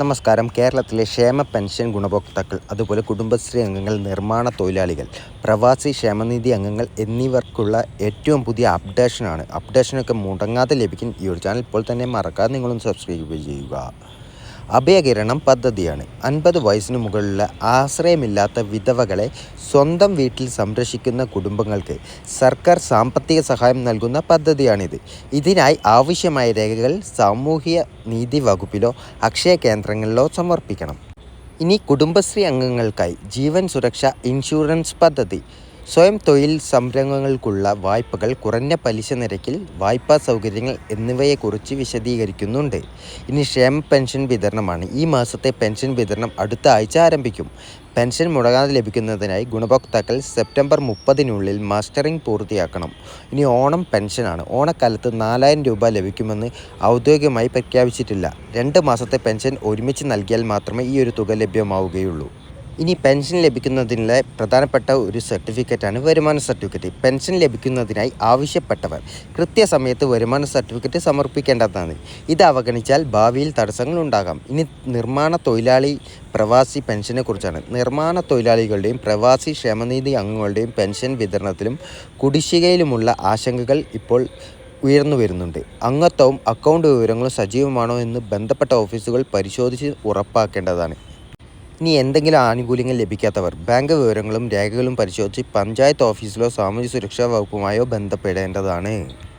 നമസ്കാരം. കേരളത്തിലെ ക്ഷേമ പെൻഷൻ ഗുണഭോക്താക്കൾ, അതുപോലെ കുടുംബശ്രീ അംഗങ്ങൾ, നിർമ്മാണ തൊഴിലാളികൾ, പ്രവാസി ക്ഷേമനിധി അംഗങ്ങൾ എന്നിവർക്കുള്ള ഏറ്റവും പുതിയ അപ്ഡേഷനൊക്കെ മുടങ്ങാതെ ലഭിക്കും ഈ ഒരു ചാനൽ. ഇപ്പോൾ തന്നെ മറക്കാതെ നിങ്ങളും സബ്സ്ക്രൈബ് ചെയ്യുക. അഭയകിരണം പദ്ധതിയാണ് 50 വയസ്സിന് മുകളിലുള്ള ആശ്രയമില്ലാത്ത വിധവകളെ സ്വന്തം വീട്ടിൽ സംരക്ഷിക്കുന്ന കുടുംബങ്ങൾക്ക് സർക്കാർ സാമ്പത്തിക സഹായം നൽകുന്ന പദ്ധതിയാണിത്. ഇതിനായി ആവശ്യമായ രേഖകൾ സാമൂഹ്യ നീതി വകുപ്പിലോ അക്ഷയ കേന്ദ്രങ്ങളിലോ സമർപ്പിക്കണം. ഇനി കുടുംബശ്രീ അംഗങ്ങൾക്കായി ജീവൻ സുരക്ഷാ ഇൻഷുറൻസ് പദ്ധതി. സ്വയം തൊഴിൽ സംരംഭങ്ങൾക്കുള്ള വായ്പകൾ, കുറഞ്ഞ പലിശ നിരക്കിൽ വായ്പാ സൗകര്യങ്ങൾ എന്നിവയെക്കുറിച്ച് വിശദീകരിക്കുന്നുണ്ട്. ഇനി ക്ഷേമ പെൻഷൻ വിതരണമാണ്. ഈ മാസത്തെ പെൻഷൻ വിതരണം അടുത്ത ആഴ്ച ആരംഭിക്കും. പെൻഷൻ മുടങ്ങാതെ ലഭിക്കുന്നതിനായി ഗുണഭോക്താക്കൾ സെപ്റ്റംബർ 30-നുള്ളിൽ മാസ്റ്ററിംഗ് പൂർത്തിയാക്കണം. ഇനി ഓണം പെൻഷനാണ്. ഓണക്കാലത്ത് 4000 രൂപ ലഭിക്കുമെന്ന് ഔദ്യോഗികമായി പ്രഖ്യാപിച്ചിട്ടില്ല. 2 മാസത്തെ പെൻഷൻ ഒരുമിച്ച് നൽകിയാൽ മാത്രമേ ഈ ഒരു തുക ലഭ്യമാവുകയുള്ളൂ. ഇനി പെൻഷൻ ലഭിക്കുന്നതിനുള്ള പ്രധാനപ്പെട്ട ഒരു സർട്ടിഫിക്കറ്റാണ് വരുമാന സർട്ടിഫിക്കറ്റ്. പെൻഷൻ ലഭിക്കുന്നതിനായി ആവശ്യപ്പെട്ടവർ കൃത്യസമയത്ത് വരുമാന സർട്ടിഫിക്കറ്റ് സമർപ്പിക്കേണ്ടതാണ്. ഇത് അവഗണിച്ചാൽ ഭാവിയിൽ തടസ്സങ്ങൾ ഉണ്ടാകാം. ഇനി നിർമ്മാണ തൊഴിലാളി പ്രവാസി പെൻഷനെ കുറിച്ചാണ്. നിർമ്മാണ തൊഴിലാളികളുടെയും പ്രവാസി ക്ഷേമനിധി അംഗങ്ങളുടെയും പെൻഷൻ വിതരണത്തിലും കുടിശ്ശികയിലുമുള്ള ആശങ്കകൾ ഇപ്പോൾ ഉയർന്നു വരുന്നുണ്ട്. അംഗത്വവും അക്കൗണ്ട് വിവരങ്ങളും സജീവമാണോ എന്ന് ബന്ധപ്പെട്ട ഓഫീസുകൾ പരിശോധിച്ച് ഉറപ്പാക്കേണ്ടതാണ്. ഇനി എന്തെങ്കിലും ആനുകൂല്യങ്ങൾ ലഭിക്കാത്തവർ ബാങ്ക് വിവരങ്ങളും രേഖകളും പരിശോധിച്ച് പഞ്ചായത്ത് ഓഫീസിലോ സാമൂഹ്യ സുരക്ഷാ വകുപ്പുമായോ ബന്ധപ്പെടേണ്ടതാണ്.